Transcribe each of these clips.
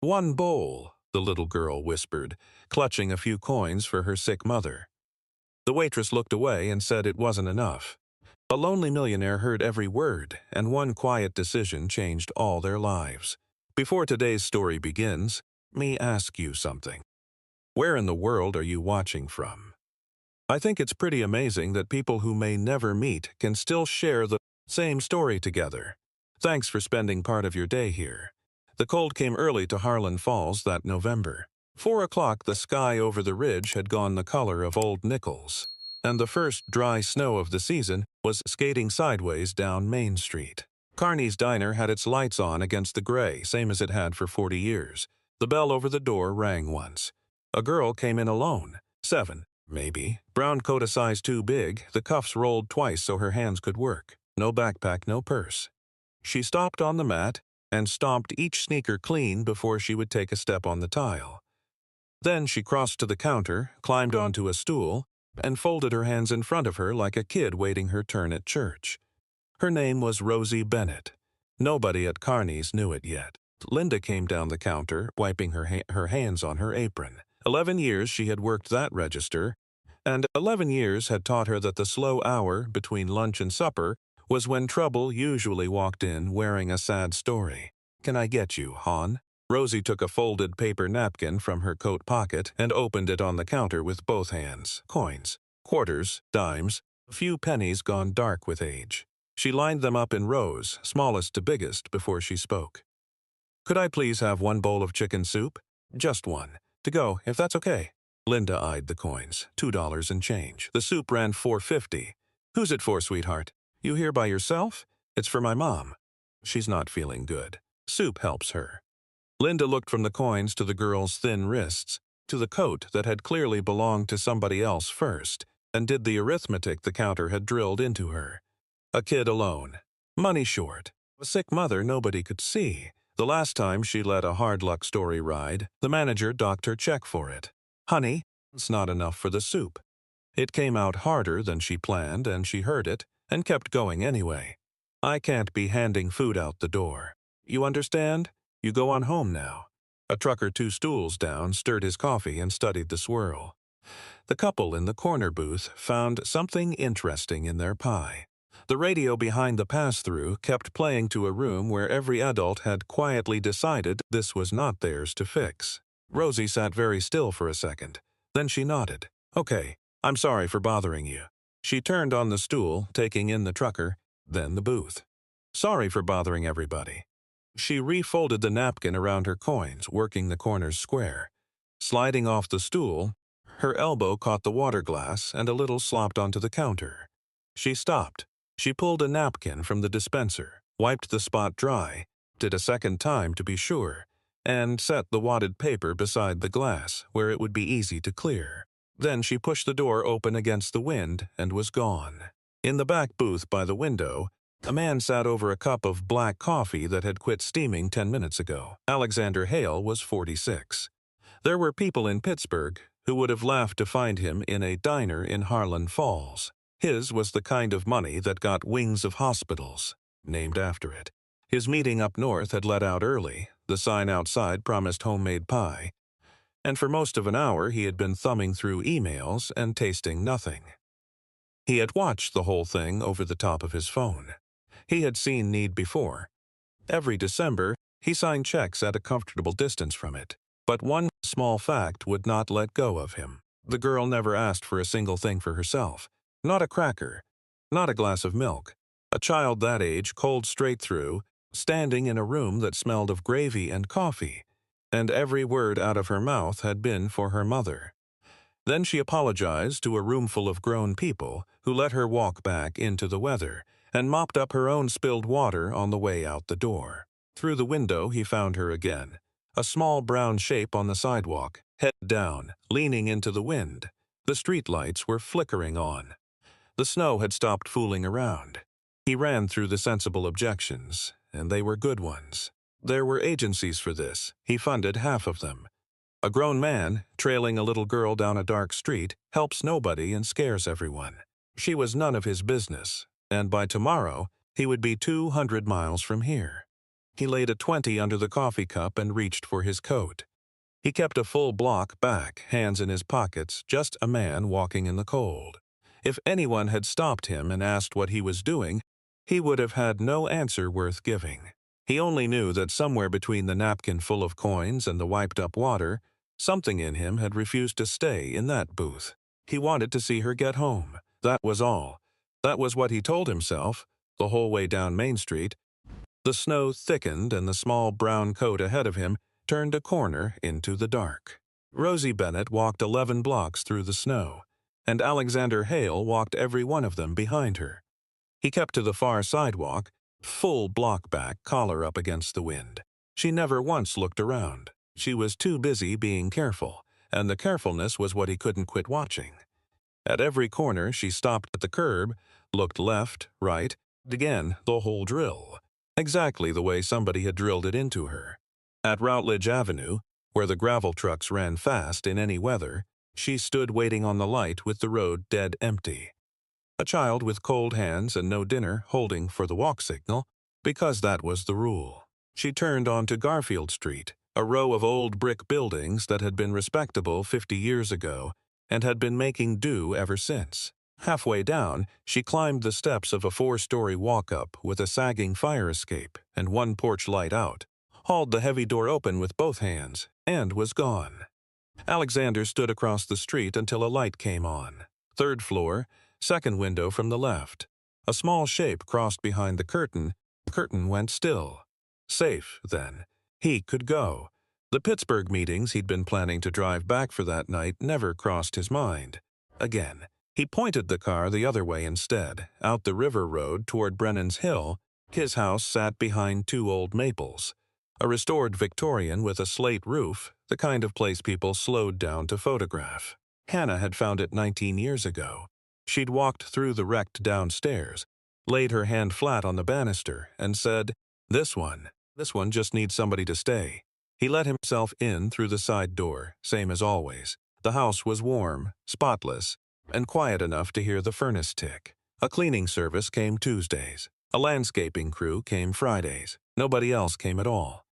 1 bowl, the little girl whispered, clutching a few coins for her sick mother. The waitress looked away and said it wasn't enough. A lonely millionaire heard every word, and one quiet decision changed all their lives. Before today's story begins, me ask you something. Where in the world are you watching from? I think it's pretty amazing that people who may never meet can still share the same story together. Thanks for spending part of your day here. The cold came early to Harlan Falls that November. 4 o'clock, the sky over the ridge had gone the color of old nickels, and the first dry snow of the season was skating sideways down Main Street. Carney's Diner had its lights on against the gray, same as it had for 40 years. The bell over the door rang once. A girl came in alone. 7, maybe. Brown coat a size too big, the cuffs rolled twice so her hands could work. No backpack, no purse. She stopped on the mat and stomped each sneaker clean before she would take a step on the tile. Then she crossed to the counter, climbed onto a stool, and folded her hands in front of her like a kid waiting her turn at church. Her name was Rosie Bennett. Nobody at Carney's knew it yet. Linda came down the counter, wiping her hands on her apron. 11 years she had worked that register, and 11 years had taught her that the slow hour between lunch and supper was when trouble usually walked in wearing a sad story. "Can I get you, hon?" Rosie took a folded paper napkin from her coat pocket and opened it on the counter with both hands. Coins, quarters, dimes, a few pennies gone dark with age. She lined them up in rows, smallest to biggest, before she spoke. "Could I please have 1 bowl of chicken soup? Just one. To go, if that's okay." Linda eyed the coins. $2 and change. The soup ran $4.50. "Who's it for, sweetheart? You here by yourself?" "It's for my mom. She's not feeling good. Soup helps her." Linda looked from the coins to the girl's thin wrists, to the coat that had clearly belonged to somebody else first, and did the arithmetic the counter had drilled into her. A kid alone. Money short. A sick mother nobody could see. The last time she let a hard luck story ride, the manager docked her check for it. "Honey, it's not enough for the soup." It came out harder than she planned, and she heard it, and kept going anyway. "I can't be handing food out the door. You understand? You go on home now." A trucker 2 stools down stirred his coffee and studied the swirl. The couple in the corner booth found something interesting in their pie. The radio behind the pass-through kept playing to a room where every adult had quietly decided this was not theirs to fix. Rosie sat very still for a second. Then she nodded. "Okay, I'm sorry for bothering you." She turned on the stool, taking in the trucker, then the booth. "Sorry for bothering everybody." She refolded the napkin around her coins, working the corners square. Sliding off the stool, her elbow caught the water glass and a little slopped onto the counter. She stopped. She pulled a napkin from the dispenser, wiped the spot dry, did a second time to be sure, and set the wadded paper beside the glass where it would be easy to clear. Then she pushed the door open against the wind and was gone. In the back booth by the window, a man sat over a cup of black coffee that had quit steaming 10 minutes ago. Alexander Hale was 46. There were people in Pittsburgh who would have laughed to find him in a diner in Harlan Falls. His was the kind of money that got wings of hospitals named after it. His meeting up north had let out early. The sign outside promised homemade pie. And for most of an hour he had been thumbing through emails and tasting nothing. He had watched the whole thing over the top of his phone. He had seen need before. Every December, he signed checks at a comfortable distance from it. But one small fact would not let go of him. The girl never asked for a single thing for herself. Not a cracker. Not a glass of milk. A child that age, cold straight through, standing in a room that smelled of gravy and coffee. And every word out of her mouth had been for her mother. Then she apologized to a roomful of grown people who let her walk back into the weather and mopped up her own spilled water on the way out the door. Through the window he found her again, a small brown shape on the sidewalk, head down, leaning into the wind. The streetlights were flickering on. The snow had stopped fooling around. He ran through the sensible objections, and they were good ones. There were agencies for this. He funded half of them. A grown man, trailing a little girl down a dark street, helps nobody and scares everyone. She was none of his business, and by tomorrow, he would be 200 miles from here. He laid a 20 under the coffee cup and reached for his coat. He kept a full block back, hands in his pockets, just a man walking in the cold. If anyone had stopped him and asked what he was doing, he would have had no answer worth giving. He only knew that somewhere between the napkin full of coins and the wiped-up water, something in him had refused to stay in that booth. He wanted to see her get home. That was all. That was what he told himself, the whole way down Main Street. The snow thickened and the small brown coat ahead of him turned a corner into the dark. Rosie Bennett walked 11 blocks through the snow, and Alexander Hale walked every one of them behind her. He kept to the far sidewalk, full block back, collar up against the wind. She never once looked around. She was too busy being careful, and the carefulness was what he couldn't quit watching. At every corner she stopped at the curb, looked left, right, again, the whole drill. Exactly the way somebody had drilled it into her. At Routledge Avenue, where the gravel trucks ran fast in any weather, she stood waiting on the light with the road dead empty. A child with cold hands and no dinner holding for the walk signal, because that was the rule. She turned onto Garfield Street, a row of old brick buildings that had been respectable 50 years ago and had been making do ever since. Halfway down, she climbed the steps of a 4-story walk-up with a sagging fire escape and one porch light out, hauled the heavy door open with both hands, and was gone. Alexander stood across the street until a light came on. 3rd floor, 2nd window from the left. A small shape crossed behind the curtain. Curtain went still. Safe, then. He could go. The Pittsburgh meetings he'd been planning to drive back for that night never crossed his mind. Again, he pointed the car the other way instead, out the river road toward Brennan's Hill. His house sat behind 2 old maples. A restored Victorian with a slate roof, the kind of place people slowed down to photograph. Hannah had found it 19 years ago. She'd walked through the wrecked downstairs, laid her hand flat on the banister, and said, This one just needs somebody to stay." He let himself in through the side door, same as always. The house was warm, spotless, and quiet enough to hear the furnace tick. A cleaning service came Tuesdays. A landscaping crew came Fridays. Nobody else came at all.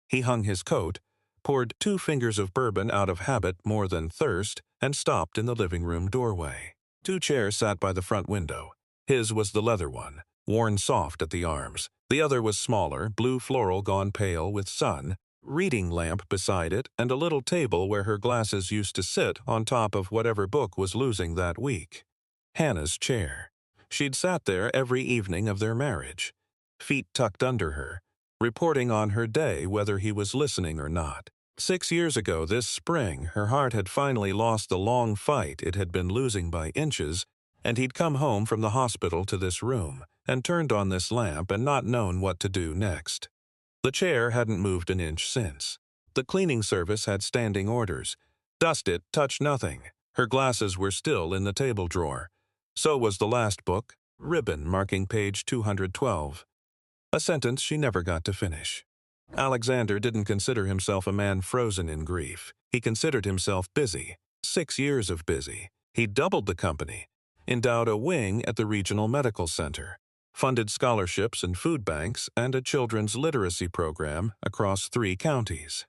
He hung his coat, poured 2 fingers of bourbon out of habit more than thirst, and stopped in the living room doorway. 2 chairs sat by the front window. His was the leather one, worn soft at the arms. The other was smaller, blue floral gone pale with sun, reading lamp beside it, and a little table where her glasses used to sit on top of whatever book was losing that week. Hannah's chair. She'd sat there every evening of their marriage, feet tucked under her, reporting on her day whether he was listening or not. 6 years ago this spring, her heart had finally lost the long fight it had been losing by inches, and he'd come home from the hospital to this room and turned on this lamp and not known what to do next. The chair hadn't moved an inch since. The cleaning service had standing orders. Dust it, touch nothing. Her glasses were still in the table drawer. So was the last book, ribbon marking page 212. A sentence she never got to finish. Alexander didn't consider himself a man frozen in grief. He considered himself busy. 6 years of busy. He doubled the company, endowed a wing at the regional medical center, funded scholarships and food banks and a children's literacy program across 3 counties.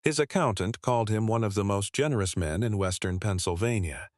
His accountant called him one of the most generous men in western Pennsylvania.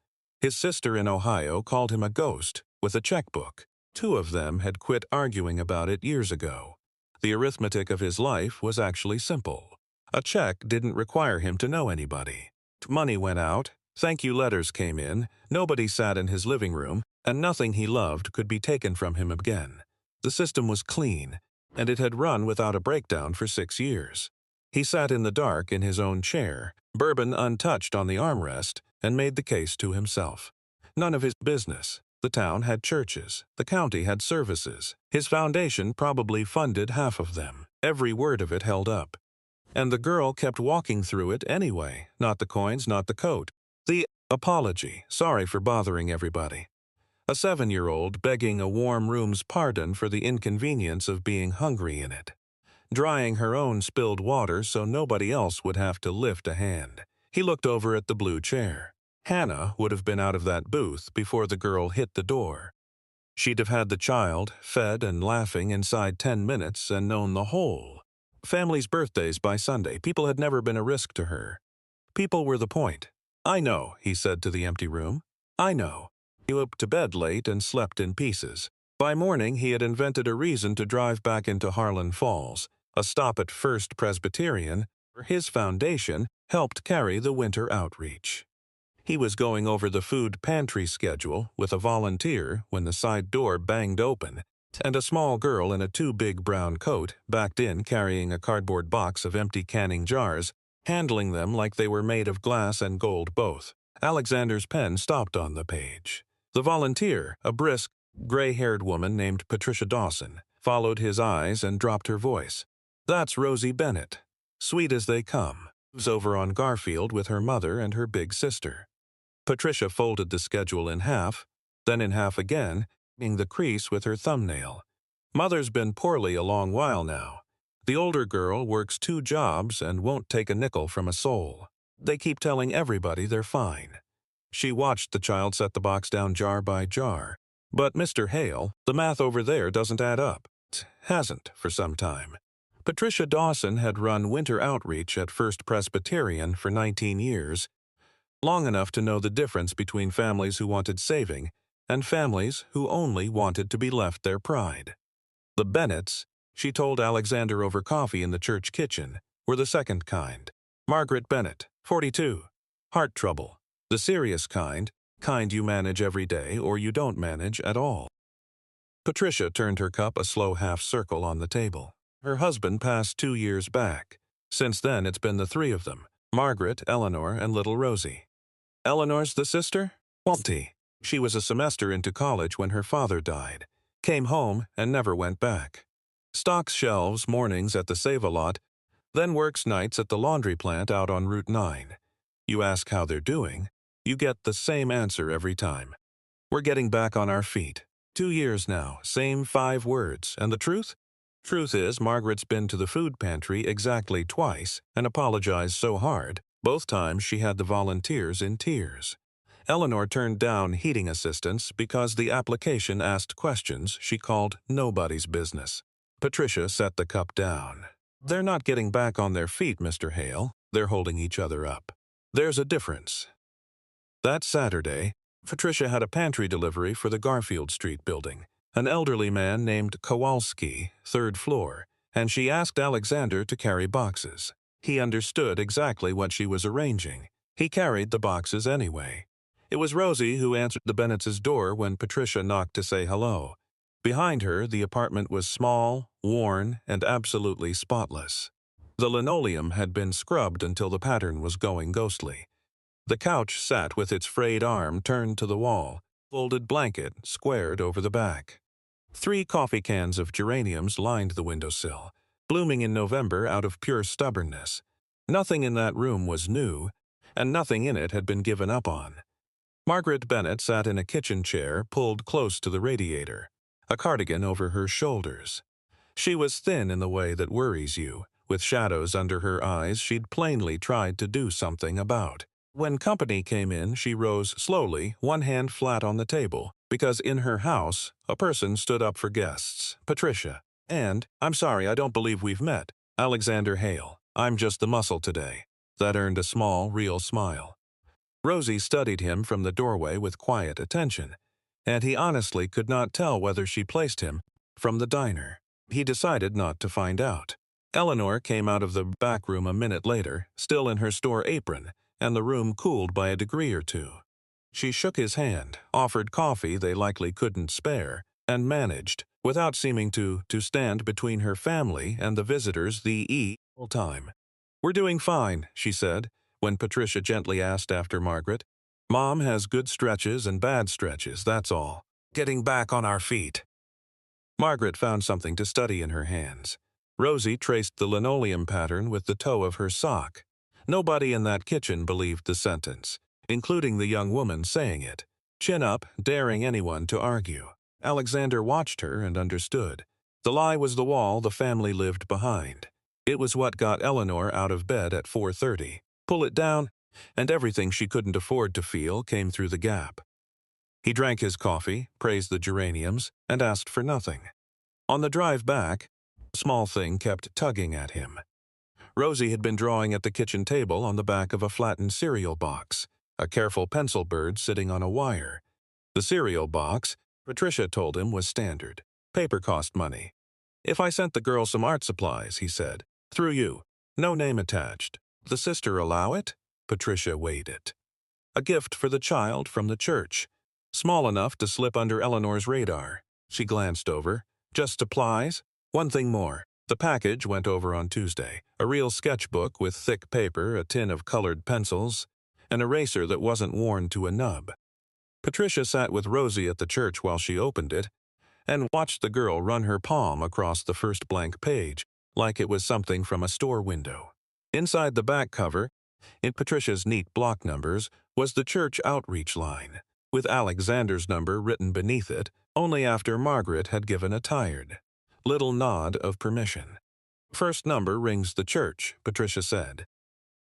His sister in Ohio called him a ghost with a checkbook. 2 of them had quit arguing about it years ago. The arithmetic of his life was actually simple. A check didn't require him to know anybody. Money went out, thank you letters came in, nobody sat in his living room, and nothing he loved could be taken from him again. The system was clean, and it had run without a breakdown for 6 years. He sat in the dark in his own chair, bourbon untouched on the armrest, and made the case to himself. None of his business. The town had churches. The county had services. His foundation probably funded half of them. Every word of it held up. And the girl kept walking through it anyway. Not the coins, not the coat. The apology, sorry for bothering everybody. A 7-year-old begging a warm room's pardon for the inconvenience of being hungry in it. Drying her own spilled water so nobody else would have to lift a hand. He looked over at the blue chair. Hannah would have been out of that booth before the girl hit the door. She'd have had the child, fed and laughing inside 10 minutes and known the whole. Family's birthdays by Sunday, people had never been a risk to her. People were the point. "I know," he said to the empty room. "I know." He went to bed late and slept in pieces. By morning, he had invented a reason to drive back into Harlan Falls, a stop at First Presbyterian, where his foundation helped carry the winter outreach. He was going over the food pantry schedule with a volunteer when the side door banged open, and a small girl in a too big brown coat backed in carrying a cardboard box of empty canning jars, handling them like they were made of glass and gold both. Alexander's pen stopped on the page. The volunteer, a brisk, gray-haired woman named Patricia Dawson, followed his eyes and dropped her voice. "That's Rosie Bennett. Sweet as they come. Who's over on Garfield with her mother and her big sister." Patricia folded the schedule in half, then in half again, marking the crease with her thumbnail. "Mother's been poorly a long while now. The older girl works 2 jobs and won't take a nickel from a soul. They keep telling everybody they're fine." She watched the child set the box down jar by jar. "But Mr. Hale, the math over there doesn't add up." It hasn't for some time. Patricia Dawson had run winter outreach at First Presbyterian for 19 years, long enough to know the difference between families who wanted saving and families who only wanted to be left their pride. The Bennetts, she told Alexander over coffee in the church kitchen, were the second kind. Margaret Bennett, 42, heart trouble, the serious kind you manage every day or you don't manage at all. Patricia turned her cup a slow half circle on the table. Her husband passed 2 years back. Since then it's been the 3 of them, Margaret, Eleanor, and little Rosie. Eleanor's the sister? Walty. She was a semester into college when her father died. Came home and never went back. Stocks shelves mornings at the Save-A-Lot, then works nights at the laundry plant out on Route 9. You ask how they're doing, you get the same answer every time. "We're getting back on our feet. 2 years now, same 5 words. And the truth? Truth is, Margaret's been to the food pantry exactly twice and apologized so hard, both times she had the volunteers in tears. Eleanor turned down heating assistance because the application asked questions she called nobody's business. Patricia set the cup down. "They're not getting back on their feet, Mr. Hale. They're holding each other up. There's a difference." That Saturday, Patricia had a pantry delivery for the Garfield Street building, an elderly man named Kowalski, 3rd floor, and she asked Alexander to carry boxes. He understood exactly what she was arranging. He carried the boxes anyway. It was Rosie who answered the Bennetts' door when Patricia knocked to say hello. Behind her, the apartment was small, worn, and absolutely spotless. The linoleum had been scrubbed until the pattern was going ghostly. The couch sat with its frayed arm turned to the wall, folded blanket squared over the back. 3 coffee cans of geraniums lined the windowsill, blooming in November out of pure stubbornness. Nothing in that room was new, and nothing in it had been given up on. Margaret Bennett sat in a kitchen chair pulled close to the radiator, a cardigan over her shoulders. She was thin in the way that worries you, with shadows under her eyes she'd plainly tried to do something about. When company came in, she rose slowly, one hand flat on the table, because in her house, a person stood up for guests, Patricia. "And, I'm sorry, I don't believe we've met. Alexander Hale. I'm just the muscle today." That earned a small, real smile. Rosie studied him from the doorway with quiet attention, and he honestly could not tell whether she placed him from the diner. He decided not to find out. Eleanor came out of the back room a minute later, still in her store apron, and the room cooled by a degree or 2. She shook his hand, offered coffee they likely couldn't spare, and managed, without seeming to stand between her family and the visitors the whole time. "We're doing fine," she said, when Patricia gently asked after Margaret. "Mom has good stretches and bad stretches, that's all. Getting back on our feet." Margaret found something to study in her hands. Rosie traced the linoleum pattern with the toe of her sock. Nobody in that kitchen believed the sentence, including the young woman saying it. Chin up, daring anyone to argue. Alexander watched her and understood. The lie was the wall the family lived behind. It was what got Eleanor out of bed at 4:30. Pull it down, and everything she couldn't afford to feel came through the gap. He drank his coffee, praised the geraniums, and asked for nothing. On the drive back, a small thing kept tugging at him. Rosie had been drawing at the kitchen table on the back of a flattened cereal box, a careful pencil bird sitting on a wire. The cereal box, Patricia told him, was standard. Paper cost money. "If I sent the girl some art supplies," he said, "through you, no name attached, the sister allow it?" Patricia weighed it. A gift for the child from the church, small enough to slip under Eleanor's radar. She glanced over. "Just supplies? One thing more." The package went over on Tuesday. A real sketchbook with thick paper, a tin of colored pencils, an eraser that wasn't worn to a nub. Patricia sat with Rosie at the church while she opened it and watched the girl run her palm across the first blank page like it was something from a store window. Inside the back cover, in Patricia's neat block numbers, was the church outreach line, with Alexander's number written beneath it only after Margaret had given a tired little nod of permission. "First number rings the church," Patricia said.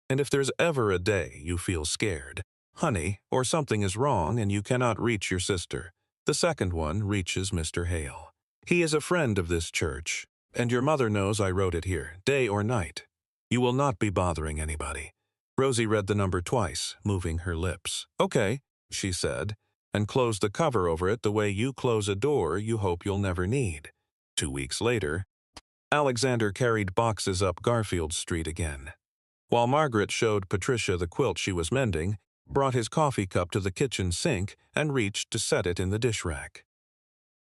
"And if there's ever a day you feel scared, honey, or something is wrong and you cannot reach your sister, the second one reaches Mr. Hale. He is a friend of this church, and your mother knows I wrote it here, day or night. You will not be bothering anybody." Rosie read the number twice, moving her lips. "Okay," she said, and closed the cover over it the way you close a door you hope you'll never need. 2 weeks later, Alexander carried boxes up Garfield Street again. While Margaret showed Patricia the quilt she was mending, brought his coffee cup to the kitchen sink and reached to set it in the dish rack.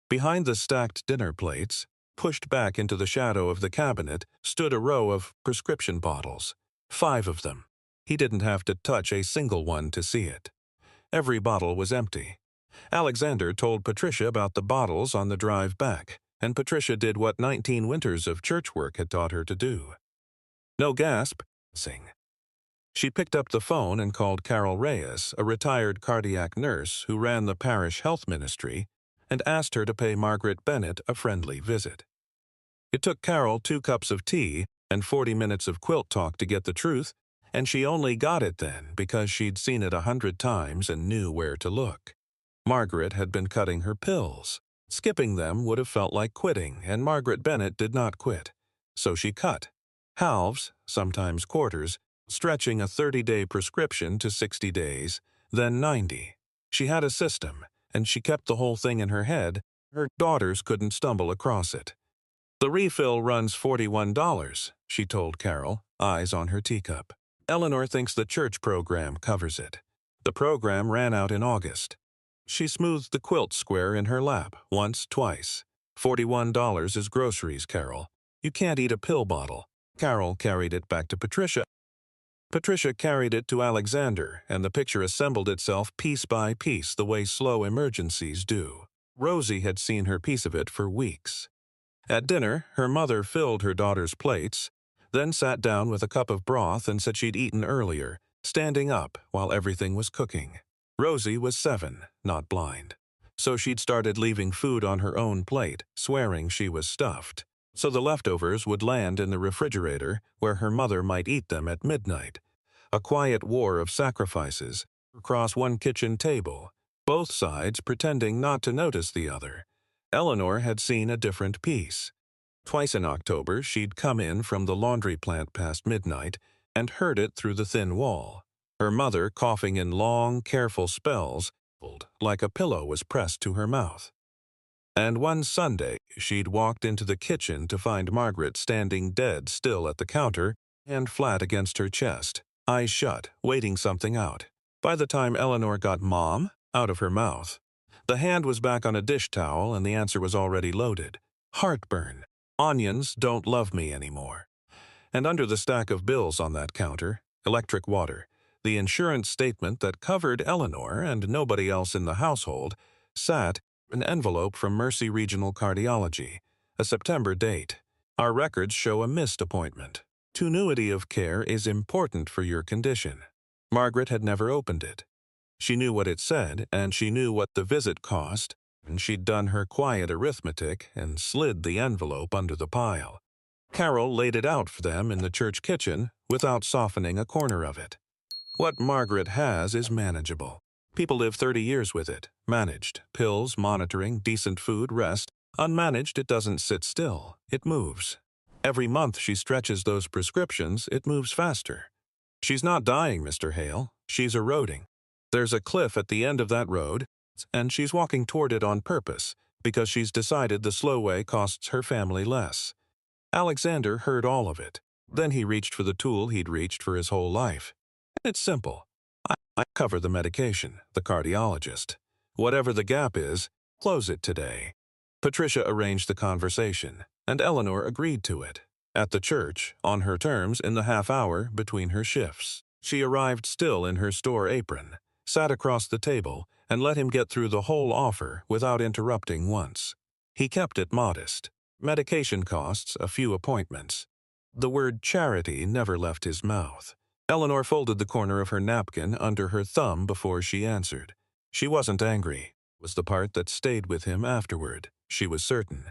Behind the stacked dinner plates, pushed back into the shadow of the cabinet, stood a row of prescription bottles. 5 of them. He didn't have to touch a single one to see it. Every bottle was empty. Alexander told Patricia about the bottles on the drive back, and Patricia did what 19 winters of church work had taught her to do. No gasp, sing. She picked up the phone and called Carol Reyes, a retired cardiac nurse who ran the parish health ministry, and asked her to pay Margaret Bennett a friendly visit. It took Carol 2 cups of tea and 40 minutes of quilt talk to get the truth, and she only got it then because she'd seen it 100 times and knew where to look. Margaret had been cutting her pills. Skipping them would have felt like quitting, and Margaret Bennett did not quit. So she cut. Halves, sometimes quarters, stretching a 30-day prescription to 60 days, then 90. She had a system, and she kept the whole thing in her head. Her daughters couldn't stumble across it. "The refill runs $41, she told Carol, eyes on her teacup. "Eleanor thinks the church program covers it. The program ran out in August." She smoothed the quilt square in her lap, once, twice. $41 is groceries, Carol. You can't eat a pill bottle. Carol carried it back to Patricia. Patricia carried it to Alexander, and the picture assembled itself piece by piece the way slow emergencies do. Rosie had seen her piece of it for weeks. At dinner, her mother filled her daughter's plates, then sat down with a cup of broth and said she'd eaten earlier, standing up while everything was cooking. Rosie was 7, not blind. So she'd started leaving food on her own plate, swearing she was stuffed. So the leftovers would land in the refrigerator, where her mother might eat them at midnight. A quiet war of sacrifices across one kitchen table, both sides pretending not to notice the other. Eleanor had seen a different piece. Twice in October, she'd come in from the laundry plant past midnight and heard it through the thin wall. Her mother coughing in long, careful spells, like a pillow was pressed to her mouth. And one Sunday, she'd walked into the kitchen to find Margaret standing dead still at the counter, hand flat against her chest, eyes shut, waiting something out. By the time Eleanor got "Mom" out of her mouth, the hand was back on a dish towel and the answer was already loaded. Heartburn. Onions don't love me anymore. And under the stack of bills on that counter, electric water, the insurance statement that covered Eleanor and nobody else in the household, sat an envelope from Mercy Regional Cardiology, a September date. Our records show a missed appointment. Continuity of care is important for your condition. Margaret had never opened it. She knew what it said, and she knew what the visit cost, and she'd done her quiet arithmetic and slid the envelope under the pile. Carol laid it out for them in the church kitchen without softening a corner of it. What Margaret has is manageable. People live 30 years with it. Managed. Pills, monitoring, decent food, rest. Unmanaged, it doesn't sit still. It moves. Every month she stretches those prescriptions, it moves faster. She's not dying, Mr. Hale. She's eroding. There's a cliff at the end of that road, and she's walking toward it on purpose, because she's decided the slow way costs her family less. Alexander heard all of it. Then he reached for the tool he'd reached for his whole life. It's simple. I cover the medication, the cardiologist. Whatever the gap is, close it today. Patricia arranged the conversation, and Eleanor agreed to it. At the church, on her terms in the half hour between her shifts. She arrived still in her store apron, sat across the table, and let him get through the whole offer without interrupting once. He kept it modest. Medication costs, a few appointments. The word charity never left his mouth. Eleanor folded the corner of her napkin under her thumb before she answered. She wasn't angry. It was the part that stayed with him afterward. She was certain.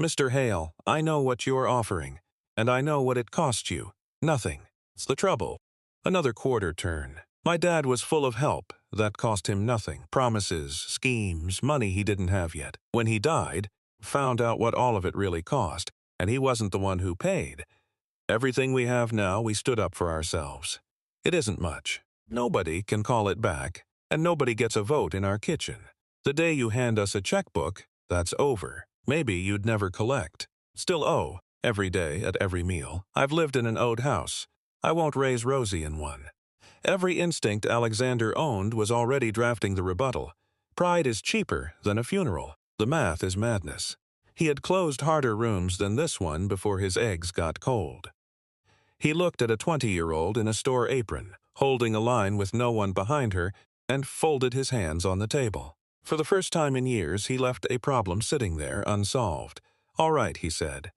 Mr. Hale, I know what you're offering, and I know what it cost you. Nothing. It's the trouble. Another quarter turn. My dad was full of help. That cost him nothing. Promises, schemes, money he didn't have yet. When he died, found out what all of it really cost, and he wasn't the one who paid. Everything we have now, we stood up for ourselves. It isn't much. Nobody can call it back, and nobody gets a vote in our kitchen. The day you hand us a checkbook, that's over. Maybe you'd never collect. Still owe, every day at every meal. I've lived in an owed house. I won't raise Rosie in one. Every instinct Alexander owned was already drafting the rebuttal. Pride is cheaper than a funeral. The math is madness. He had closed harder rooms than this one before his eggs got cold. He looked at a 20-year-old in a store apron, holding a line with no one behind her, and folded his hands on the table. For the first time in years, he left a problem sitting there unsolved. All right, he said.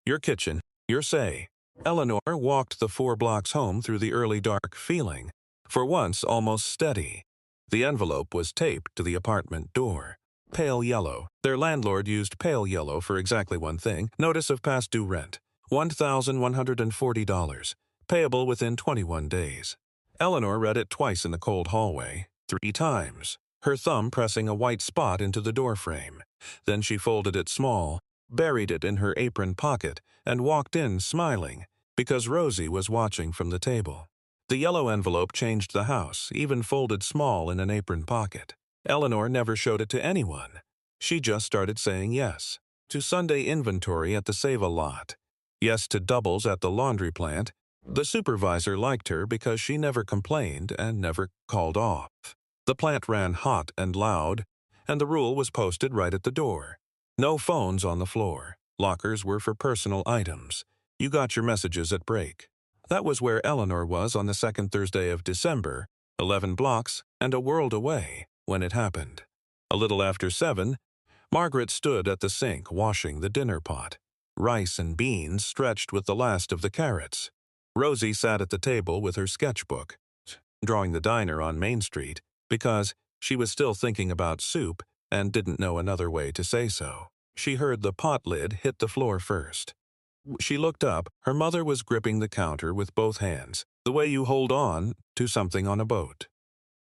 Your kitchen, your say. Eleanor walked the 4 blocks home through the early dark, feeling, for once, almost steady. The envelope was taped to the apartment door. Pale yellow. Their landlord used pale yellow for exactly one thing: notice of past due rent. $1,140. Payable within 21 days. Eleanor read it twice in the cold hallway, 3 times, her thumb pressing a white spot into the doorframe. Then she folded it small, buried it in her apron pocket, and walked in smiling, because Rosie was watching from the table. The yellow envelope changed the house, even folded small in an apron pocket. Eleanor never showed it to anyone. She just started saying yes. To Sunday inventory at the Save-A-Lot. Yes to doubles at the laundry plant. The supervisor liked her because she never complained and never called off. The plant ran hot and loud, and the rule was posted right at the door. No phones on the floor. Lockers were for personal items. You got your messages at break. That was where Eleanor was on the second Thursday of December, 11 blocks and a world away, when it happened. A little after 7, Margaret stood at the sink washing the dinner pot. Rice and beans stretched with the last of the carrots. Rosie sat at the table with her sketchbook, drawing the diner on Main Street, because she was still thinking about soup and didn't know another way to say so. She heard the pot lid hit the floor first. She looked up. Her mother was gripping the counter with both hands, the way you hold on to something on a boat.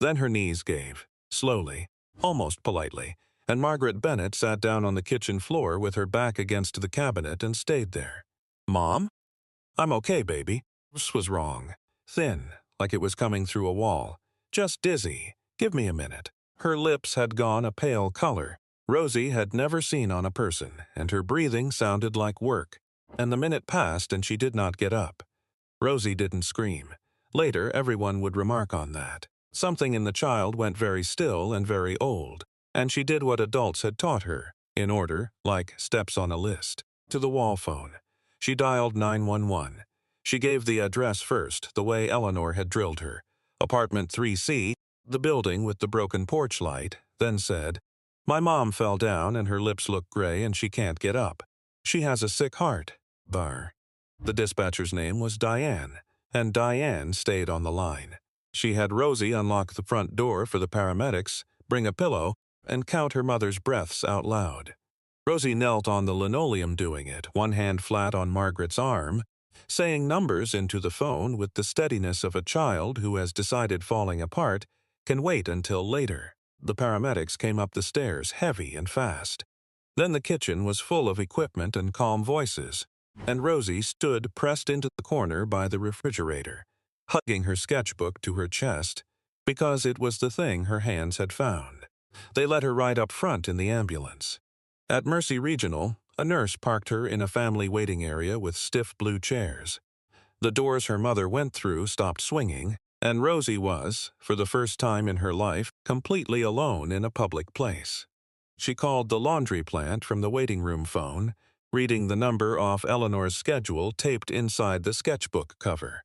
Then her knees gave, slowly, almost politely, and Margaret Bennett sat down on the kitchen floor with her back against the cabinet and stayed there. Mom? I'm okay, baby. This was wrong. Thin, like it was coming through a wall. Just dizzy. Give me a minute. Her lips had gone a pale color Rosie had never seen on a person, and her breathing sounded like work. And the minute passed and she did not get up. Rosie didn't scream. Later, everyone would remark on that. Something in the child went very still and very old, and she did what adults had taught her, in order, like steps on a list. To the wall phone. She dialed 911. She gave the address first, the way Eleanor had drilled her. Apartment 3C, the building with the broken porch light, then said, My mom fell down and her lips look gray and she can't get up. She has a sick heart. Bar. The dispatcher's name was Diane, and Diane stayed on the line. She had Rosie unlock the front door for the paramedics, bring a pillow, and count her mother's breaths out loud. Rosie knelt on the linoleum doing it, one hand flat on Margaret's arm, saying numbers into the phone with the steadiness of a child who has decided falling apart Can wait until later. The paramedics came up the stairs, heavy and fast. Then the kitchen was full of equipment and calm voices, and Rosie stood pressed into the corner by the refrigerator, hugging her sketchbook to her chest, because it was the thing her hands had found. They let her ride up front in the ambulance. At Mercy Regional, a nurse parked her in a family waiting area with stiff blue chairs. The doors her mother went through stopped swinging, and Rosie was, for the first time in her life, completely alone in a public place. She called the laundry plant from the waiting room phone, reading the number off Eleanor's schedule taped inside the sketchbook cover.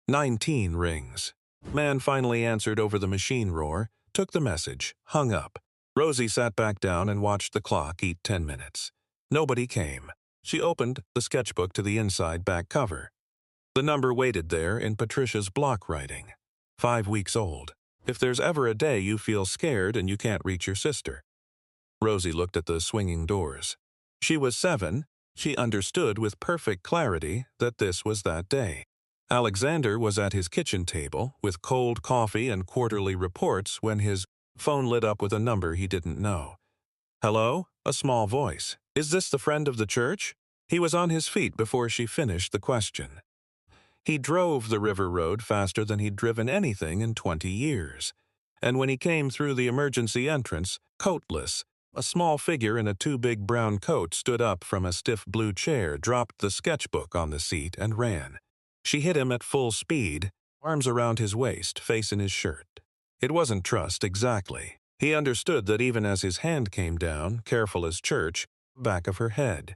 19 rings. Man finally answered over the machine roar, took the message, hung up. Rosie sat back down and watched the clock eat 10 minutes. Nobody came. She opened the sketchbook to the inside back cover. The number waited there in Patricia's block writing. 5 weeks old. If there's ever a day you feel scared and you can't reach your sister. Rosie looked at the swinging doors. She was 7. She understood with perfect clarity that this was that day. Alexander was at his kitchen table with cold coffee and quarterly reports when his phone lit up with a number he didn't know. Hello? A small voice. Is this the friend of the church? He was on his feet before she finished the question. He drove the river road faster than he'd driven anything in 20 years. And when he came through the emergency entrance, coatless, a small figure in a too big brown coat stood up from a stiff blue chair, dropped the sketchbook on the seat, and ran. She hit him at full speed, arms around his waist, face in his shirt. It wasn't trust, exactly. He understood that even as his hand came down, careful as church, back of her head.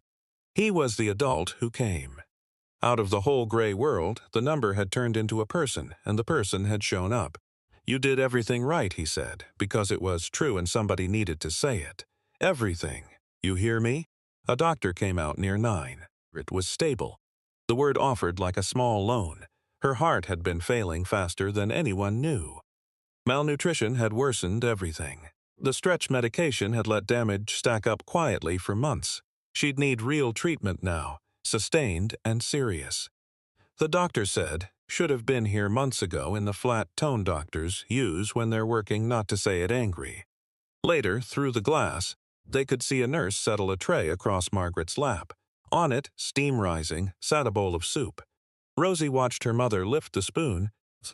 He was the adult who came. Out of the whole gray world, the number had turned into a person, and the person had shown up. You did everything right, he said, because it was true and somebody needed to say it. Everything. You hear me? A doctor came out near 9. It was stable. The word offered like a small loan. Her heart had been failing faster than anyone knew. Malnutrition had worsened everything. The stretch medication had let damage stack up quietly for months. She'd need real treatment now, sustained and serious. The doctor said, should have been here months ago in the flat tone doctors use when they're working not to say it angry. Later, through the glass, they could see a nurse settle a tray across Margaret's lap. On it, steam rising, sat a bowl of soup. Rosie watched her mother lift the spoon,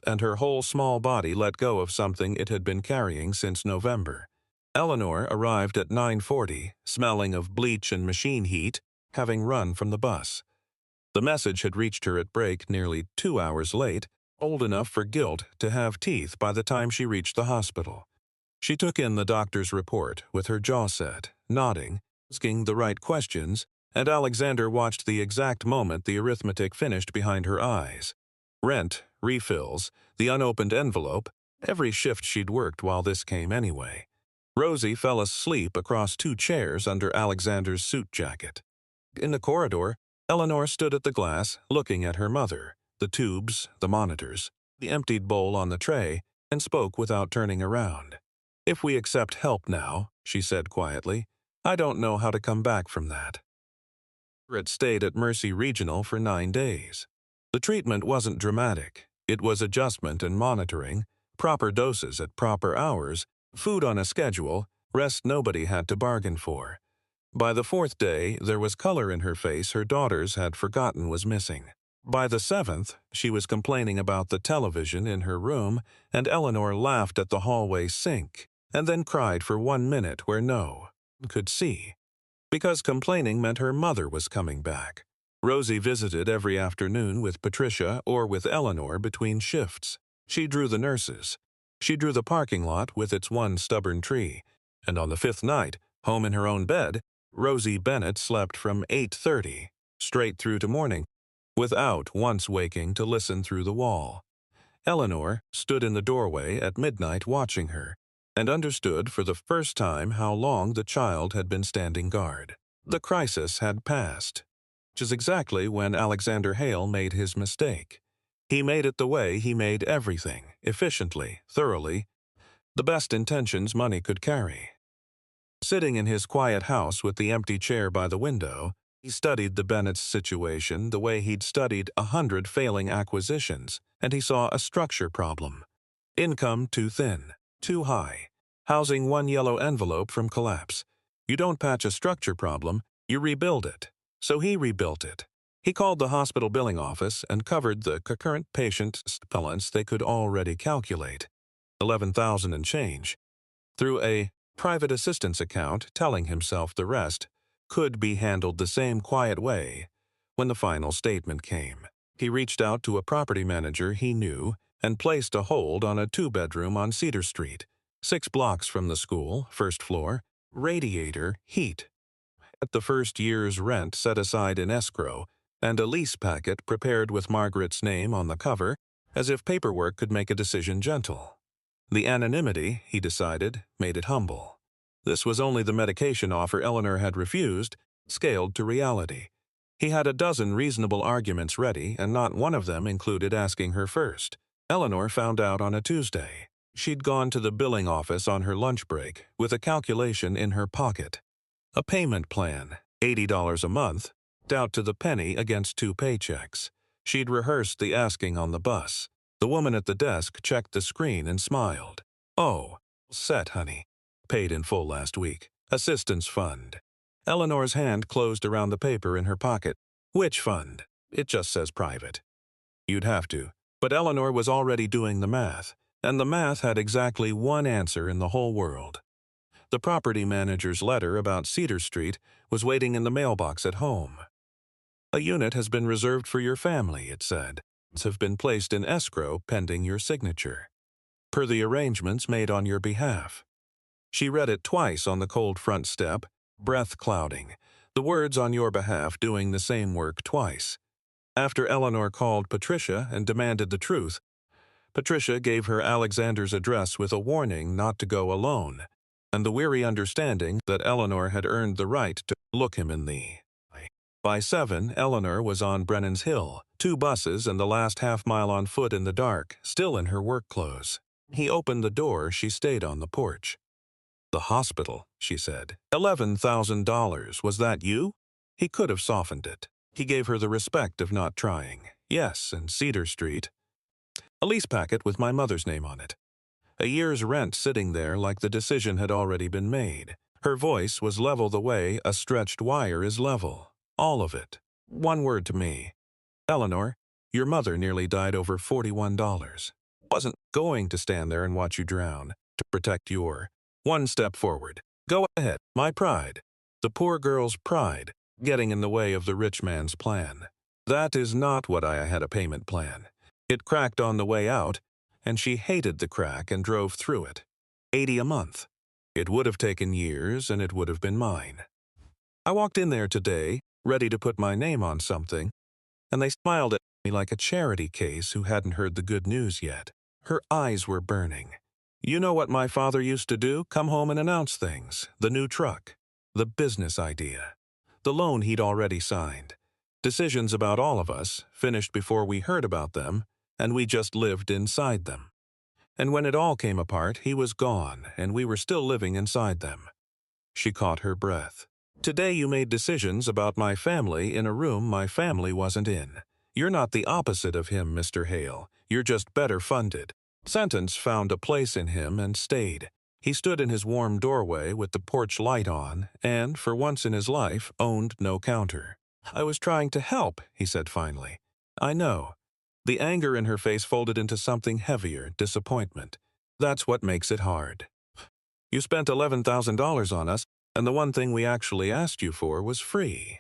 and her whole small body let go of something it had been carrying since November. Eleanor arrived at 9:40, smelling of bleach and machine heat, having run from the bus. The message had reached her at break nearly 2 hours late, old enough for guilt to have teeth by the time she reached the hospital. She took in the doctor's report with her jaw set, nodding, asking the right questions, and Alexander watched the exact moment the arithmetic finished behind her eyes. Rent, refills, the unopened envelope, every shift she'd worked while this came anyway. Rosie fell asleep across 2 chairs under Alexander's suit jacket. In the corridor, Eleanor stood at the glass, looking at her mother, the tubes, the monitors, the emptied bowl on the tray, and spoke without turning around. If we accept help now, she said quietly, I don't know how to come back from that. Margaret stayed at Mercy Regional for 9 days. The treatment wasn't dramatic. It was adjustment and monitoring, proper doses at proper hours, food on a schedule, rest nobody had to bargain for. By the 4th day, there was color in her face her daughters had forgotten was missing. By the 7th, she was complaining about the television in her room, and Eleanor laughed at the hallway sink, and then cried for 1 minute where no one could see. Because complaining meant her mother was coming back. Rosie visited every afternoon with Patricia or with Eleanor between shifts. She drew the nurses. She drew the parking lot with its one stubborn tree. And on the 5th night, home in her own bed, Rosie Bennett slept from 8:30 straight through to morning, without once waking to listen through the wall. Eleanor stood in the doorway at midnight watching her, and understood for the first time how long the child had been standing guard. The crisis had passed, which is exactly when Alexander Hale made his mistake. He made it the way he made everything, efficiently, thoroughly, the best intentions money could carry. Sitting in his quiet house with the empty chair by the window, he studied the Bennett's situation the way he'd studied 100 failing acquisitions, and he saw a structure problem. Income too thin, too high, housing one yellow envelope from collapse. You don't patch a structure problem, you rebuild it. So he rebuilt it. He called the hospital billing office and covered the concurrent patient balance they could already calculate, 11,000 and change, through a private assistance account, telling himself the rest could be handled the same quiet way. When the final statement came, he reached out to a property manager he knew and placed a hold on a 2-bedroom on Cedar Street, 6 blocks from the school, first floor, radiator, heat. At the first year's rent set aside in escrow, and a lease packet prepared with Margaret's name on the cover, as if paperwork could make a decision gentle. The anonymity, he decided, made it humble. This was only the medication offer Eleanor had refused, scaled to reality. He had a dozen reasonable arguments ready, and not one of them included asking her first. Eleanor found out on a Tuesday. She'd gone to the billing office on her lunch break with a calculation in her pocket. A payment plan, $80 a month, out to the penny against 2 paychecks. She'd rehearsed the asking on the bus. The woman at the desk checked the screen and smiled. "Oh, set, honey. Paid in full last week. Assistance fund." Eleanor's hand closed around the paper in her pocket. "Which fund?" "It just says private." You'd have to. But Eleanor was already doing the math, and the math had exactly one answer in the whole world. The property manager's letter about Cedar Street was waiting in the mailbox at home. "A unit has been reserved for your family," it said. "Have been placed in escrow pending your signature, per the arrangements made on your behalf." She read it twice on the cold front step, breath clouding, the words "on your behalf" doing the same work twice. After Eleanor called Patricia and demanded the truth, Patricia gave her Alexander's address with a warning not to go alone, and the weary understanding that Eleanor had earned the right to look him in the eye. By 7, Eleanor was on Brennan's Hill, 2 buses and the last half-mile on foot in the dark, still in her work clothes. He opened the door. She stayed on the porch. "The hospital," she said. $11,000, was that you?" He could have softened it. He gave her the respect of not trying. "Yes, and Cedar Street. A lease packet with my mother's name on it. A year's rent sitting there like the decision had already been made." Her voice was level the way a stretched wire is level. "All of it. One word to me. Eleanor, your mother nearly died over $41. Wasn't going to stand there and watch you drown. To protect your one step forward. Go ahead. My pride. The poor girl's pride, getting in the way of the rich man's plan. That is not what I had a payment plan. It cracked on the way out, and she hated the crack and drove through it. 80 a month. It would have taken years, and it would have been mine. I walked in there today, ready to put my name on something, and they smiled at me like a charity case who hadn't heard the good news yet. Her eyes were burning. You know what my father used to do? Come home and announce things. The new truck. The business idea. The loan he'd already signed. Decisions about all of us, finished before we heard about them, and we just lived inside them. And when it all came apart, he was gone, and we were still living inside them." She caught her breath. "Today you made decisions about my family in a room my family wasn't in. You're not the opposite of him, Mr. Hale. You're just better funded." Sentence found a place in him and stayed. He stood in his warm doorway with the porch light on and, for once in his life, owned no counter. "I was trying to help," he said finally. "I know." The anger in her face folded into something heavier, disappointment. "That's what makes it hard. You spent $11,000 on us, and the one thing we actually asked you for was free."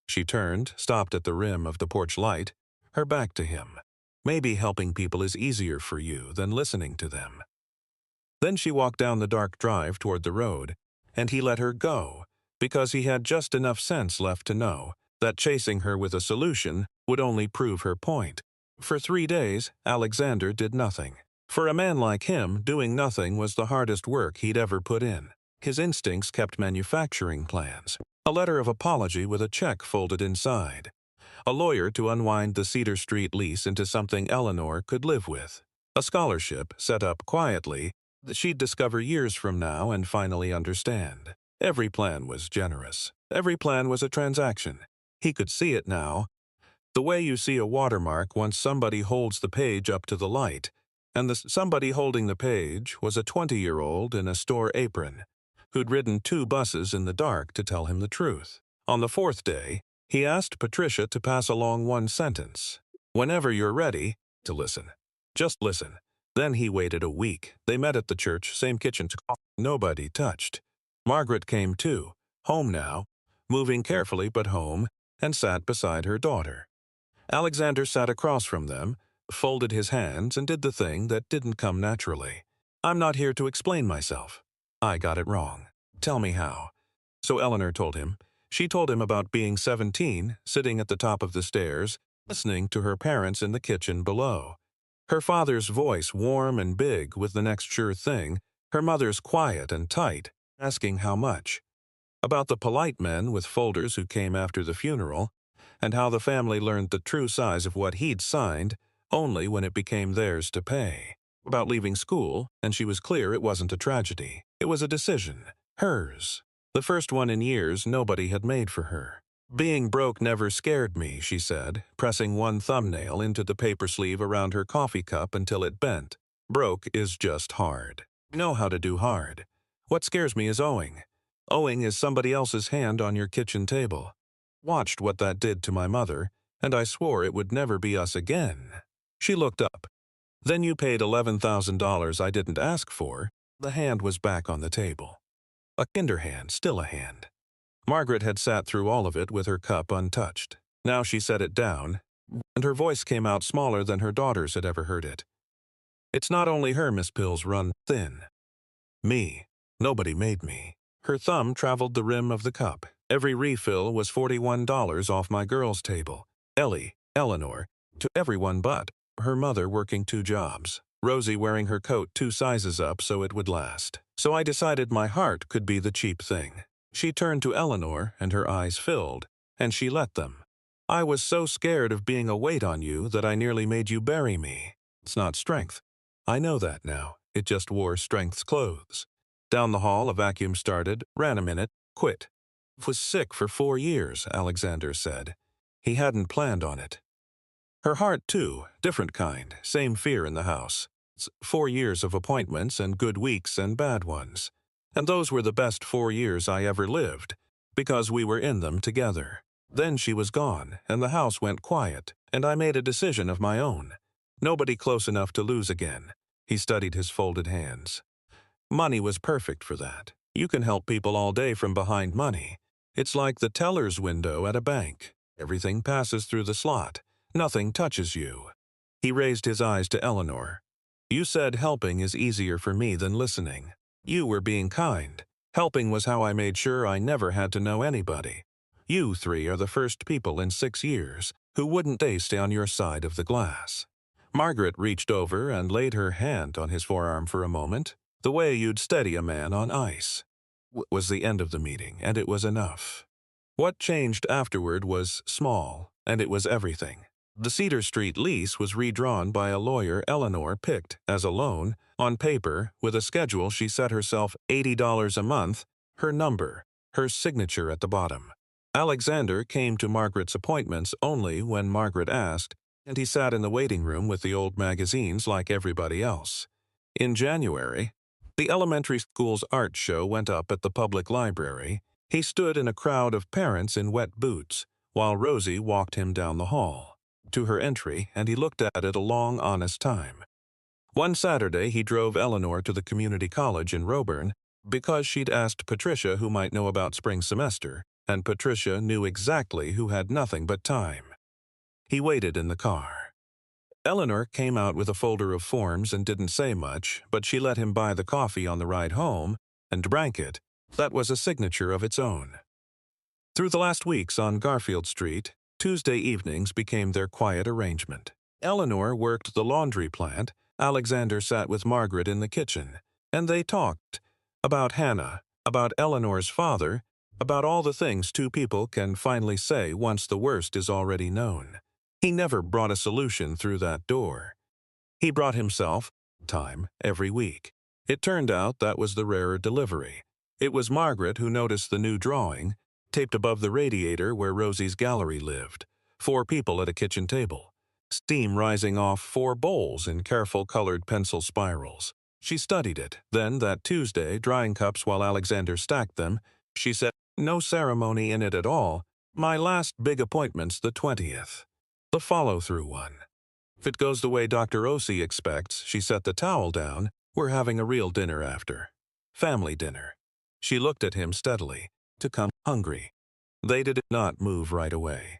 She turned, stopped at the rim of the porch light, her back to him. "Maybe helping people is easier for you than listening to them." Then she walked down the dark drive toward the road, and he let her go, because he had just enough sense left to know that chasing her with a solution would only prove her point. For 3 days, Alexander did nothing. For a man like him, doing nothing was the hardest work he'd ever put in. His instincts kept manufacturing plans. A letter of apology with a check folded inside. A lawyer to unwind the Cedar Street lease into something Eleanor could live with. A scholarship set up quietly that she'd discover years from now and finally understand. Every plan was generous. Every plan was a transaction. He could see it now. The way you see a watermark once somebody holds the page up to the light. and somebody holding the page was a 20-year-old in a store apron who'd ridden 2 buses in the dark to tell him the truth. On the 4th day, he asked Patricia to pass along one sentence. "Whenever you're ready," to listen. Just listen. Then he waited a week. They met at the church, same kitchen. Nobody touched. Margaret came too, home now, moving carefully but home, and sat beside her daughter. Alexander sat across from them, folded his hands, and did the thing that didn't come naturally. "I'm not here to explain myself. I got it wrong. Tell me how." So Eleanor told him. She told him about being 17, sitting at the top of the stairs, listening to her parents in the kitchen below. Her father's voice warm and big with the next sure thing, her mother's quiet and tight, asking how much. About the polite men with folders who came after the funeral, and how the family learned the true size of what he'd signed only when it became theirs to pay. About leaving school, and she was clear it wasn't a tragedy. It was a decision. Hers. The first one in years nobody had made for her. "Being broke never scared me," she said, pressing one thumbnail into the paper sleeve around her coffee cup until it bent. "Broke is just hard. I know how to do hard. What scares me is owing. Owing is somebody else's hand on your kitchen table. Watched what that did to my mother, and I swore it would never be us again." She looked up. "Then you paid $11,000 I didn't ask for." The hand was back on the table. A kinder hand, still a hand. Margaret had sat through all of it with her cup untouched. Now she set it down, and her voice came out smaller than her daughters had ever heard it. "It's not only her Miss Pills run thin. Me. Nobody made me." Her thumb traveled the rim of the cup. "Every refill was $41 off my girls' table. Ellie, Eleanor, to everyone but her mother working 2 jobs. Rosie wearing her coat 2 sizes up so it would last. So I decided my heart could be the cheap thing." She turned to Eleanor, and her eyes filled, and she let them. "I was so scared of being a weight on you that I nearly made you bury me. It's not strength. I know that now. It just wore strength's clothes." Down the hall, a vacuum started, ran a minute, quit. "Was sick for 4 years, Alexander said. He hadn't planned on it." Her heart, too, different kind, same fear in the house. 4 years of appointments and good weeks and bad ones. And those were the best 4 years I ever lived, because we were in them together. Then she was gone, and the house went quiet, and I made a decision of my own. Nobody close enough to lose again. He studied his folded hands. Money was perfect for that. You can help people all day from behind money. It's like the teller's window at a bank. Everything passes through the slot. Nothing touches you. He raised his eyes to Eleanor. "You said helping is easier for me than listening. You were being kind. Helping was how I made sure I never had to know anybody. You 3 are the first people in 6 years who wouldn't stay on your side of the glass." Margaret reached over and laid her hand on his forearm for a moment, the way you'd steady a man on ice. Was the end of the meeting, and it was enough. What changed afterward was small, and it was everything. The Cedar Street lease was redrawn by a lawyer Eleanor picked as a loan, on paper, with a schedule she set herself $80 a month, her number, her signature at the bottom. Alexander came to Margaret's appointments only when Margaret asked, and he sat in the waiting room with the old magazines like everybody else. In January, the elementary school's art show went up at the public library. He stood in a crowd of parents in wet boots, while Rosie walked him down the hall to her entry, and he looked at it a long, honest time. One Saturday, he drove Eleanor to the community college in Roeburn because she'd asked Patricia who might know about spring semester, and Patricia knew exactly who had nothing but time. He waited in the car. Eleanor came out with a folder of forms and didn't say much, but she let him buy the coffee on the ride home and drank it. That was a signature of its own. Through the last weeks on Garfield Street, Tuesday evenings became their quiet arrangement. Eleanor worked the laundry plant, Alexander sat with Margaret in the kitchen, and they talked about Hannah, about Eleanor's father, about all the things 2 people can finally say once the worst is already known. He never brought a solution through that door. He brought himself time every week. It turned out that was the rarer delivery. It was Margaret who noticed the new drawing, taped above the radiator where Rosie's gallery lived. 4 people at a kitchen table. steam rising off 4 bowls in careful colored pencil spirals. She studied it. Then, that Tuesday, drying cups while Alexander stacked them, she said, "No ceremony in it at all. My last big appointment's the 20th. The follow-through one. If it goes the way Dr. Osi expects," she set the towel down, "we're having a real dinner after. Family dinner." She looked at him steadily. "To come hungry." They did not move right away.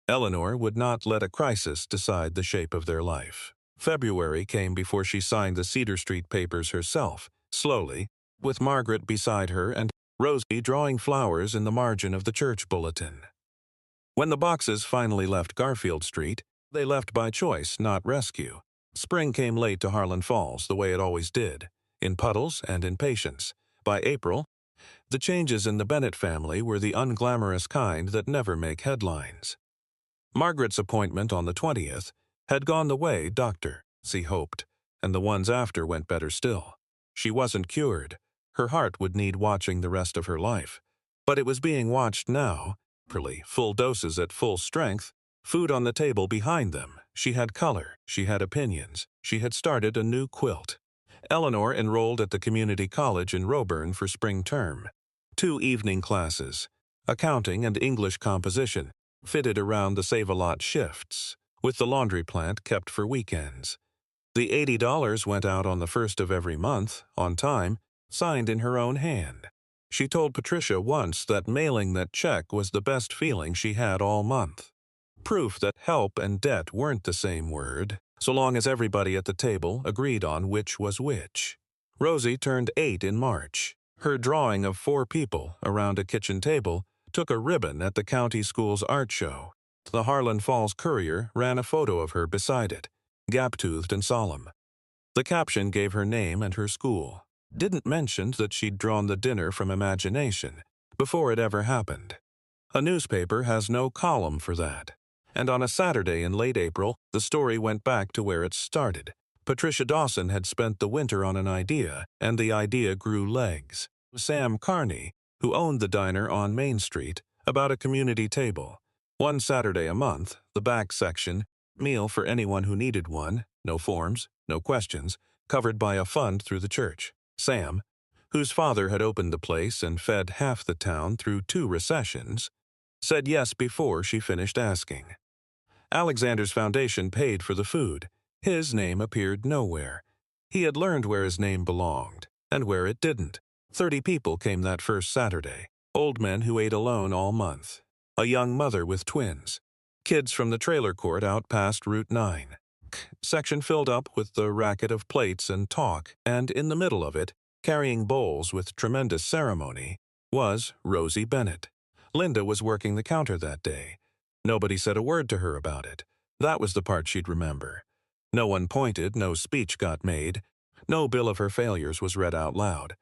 Eleanor would not let a crisis decide the shape of their life. February came before she signed the Cedar Street papers herself, slowly, with Margaret beside her and Rosie drawing flowers in the margin of the church bulletin. When the boxes finally left Garfield Street, they left by choice, not rescue. Spring came late to Harlan Falls, the way it always did, in puddles and in patience. By April, the changes in the Bennett family were the unglamorous kind that never make headlines. Margaret's appointment on the 20th had gone the way Dr. C hoped, and the ones after went better still. She wasn't cured. Her heart would need watching the rest of her life. But it was being watched now, full doses at full strength, food on the table behind them. She had color, she had opinions, she had started a new quilt. Eleanor enrolled at the community college in Roeburn for spring term. 2 evening classes, accounting and English composition, fitted around the Save-A-Lot shifts, with the laundry plant kept for weekends. The $80 went out on the 1st of every month, on time, signed in her own hand. She told Patricia once that mailing that check was the best feeling she had all month. Proof that help and debt weren't the same word, so long as everybody at the table agreed on which was which. Rosie turned 8 in March. Her drawing of 4 people around a kitchen table took a ribbon at the county school's art show. The Harlan Falls Courier ran a photo of her beside it, gap-toothed and solemn. The caption gave her name and her school. Didn't mention that she'd drawn the dinner from imagination, before it ever happened. A newspaper has no column for that. And on a Saturday in late April, the story went back to where it started. Patricia Dawson had spent the winter on an idea, and the idea grew legs. Sam Carney, who owned the diner on Main Street, about a community table. 1 Saturday a month, the back section, meal for anyone who needed one, no forms, no questions, covered by a fund through the church. Sam, whose father had opened the place and fed half the town through 2 recessions, said yes before she finished asking. Alexander's foundation paid for the food. His name appeared nowhere. He had learned where his name belonged, and where it didn't. 30 people came that first Saturday. Old men who ate alone all month. A young mother with twins. Kids from the trailer court out past Route 9. Section filled up with the racket of plates and talk, and in the middle of it, carrying bowls with tremendous ceremony, was Rosie Bennett. Linda was working the counter that day. Nobody said a word to her about it. That was the part she'd remember. No one pointed, no speech got made, no bill of her failures was read out loud.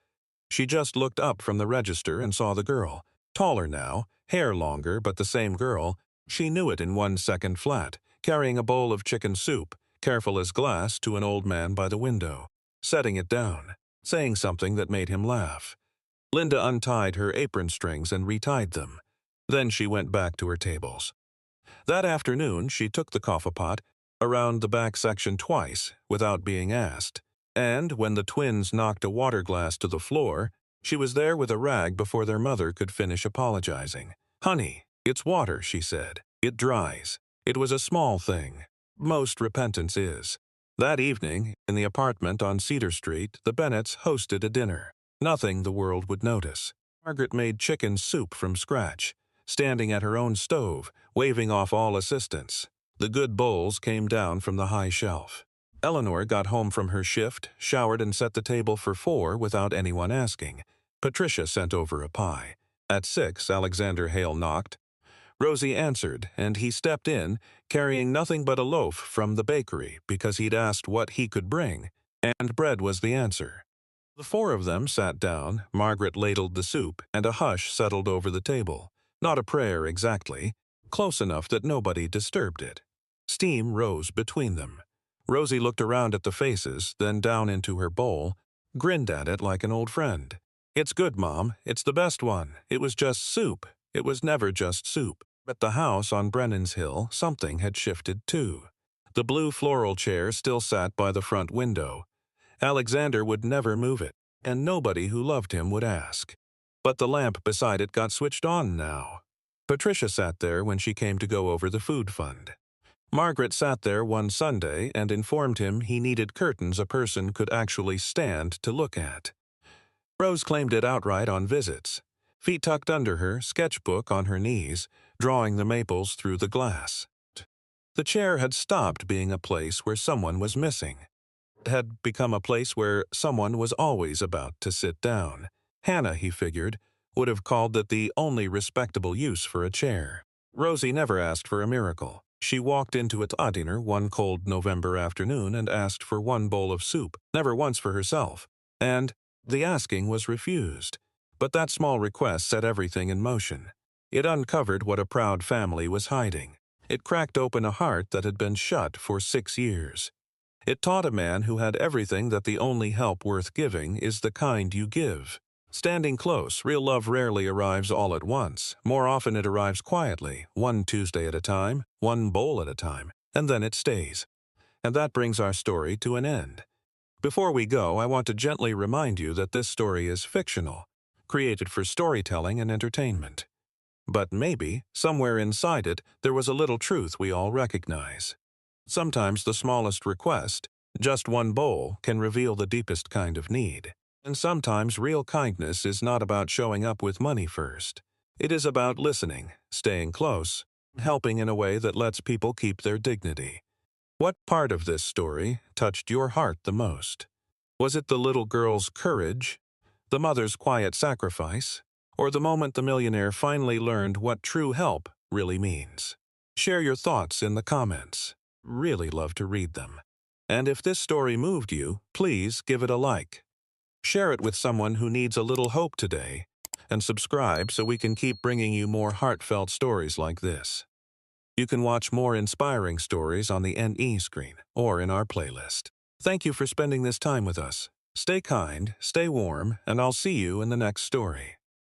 She just looked up from the register and saw the girl. Taller now, hair longer, but the same girl. She knew it in 1 second flat, carrying a bowl of chicken soup, careful as glass, to an old man by the window, setting it down, saying something that made him laugh. Linda untied her apron strings and retied them. Then she went back to her tables. That afternoon, she took the coffee pot around the back section twice, without being asked. And when the twins knocked a water glass to the floor, she was there with a rag before their mother could finish apologizing. "Honey, it's water," she said. "It dries." It was a small thing. Most repentance is. That evening, in the apartment on Cedar Street, the Bennetts hosted a dinner. Nothing the world would notice. Margaret made chicken soup from scratch, standing at her own stove, waving off all assistants. The good bowls came down from the high shelf. Eleanor got home from her shift, showered and set the table for 4 without anyone asking. Patricia sent over a pie. At 6, Alexander Hale knocked. Rosie answered, and he stepped in, carrying nothing but a loaf from the bakery because he'd asked what he could bring, and bread was the answer. The 4 of them sat down, Margaret ladled the soup, and a hush settled over the table. Not a prayer exactly, close enough that nobody disturbed it. Steam rose between them. Rosie looked around at the faces, then down into her bowl, grinned at it like an old friend. "It's good, Mom. It's the best one. It was just soup. It was never just soup." At the house on Brennan's Hill, something had shifted too. The blue floral chair still sat by the front window. Alexander would never move it, and nobody who loved him would ask. But the lamp beside it got switched on now. Patricia sat there when she came to go over the food fund. Margaret sat there one Sunday and informed him he needed curtains a person could actually stand to look at. Rose claimed it outright on visits, feet tucked under her, sketchbook on her knees, drawing the maples through the glass. The chair had stopped being a place where someone was missing. It had become a place where someone was always about to sit down. Hannah, he figured, would have called that the only respectable use for a chair. Rosie never asked for a miracle. She walked into a dinner one cold November afternoon and asked for one bowl of soup, never once for herself. And the asking was refused. But that small request set everything in motion. It uncovered what a proud family was hiding. It cracked open a heart that had been shut for 6 years. It taught a man who had everything that the only help worth giving is the kind you give. Standing close, real love rarely arrives all at once. More often it arrives quietly, one Tuesday at a time, one bowl at a time, and then it stays. And that brings our story to an end. Before we go, I want to gently remind you that this story is fictional, created for storytelling and entertainment. But maybe, somewhere inside it, there was a little truth we all recognize. Sometimes the smallest request, just one bowl, can reveal the deepest kind of need. And sometimes real kindness is not about showing up with money first. It is about listening, staying close, helping in a way that lets people keep their dignity. What part of this story touched your heart the most? Was it the little girl's courage, the mother's quiet sacrifice, or the moment the millionaire finally learned what true help really means? Share your thoughts in the comments. Really love to read them. And if this story moved you, please give it a like. Share it with someone who needs a little hope today, and subscribe so we can keep bringing you more heartfelt stories like this. You can watch more inspiring stories on the NE screen or in our playlist. Thank you for spending this time with us. Stay kind, stay warm, and I'll see you in the next story.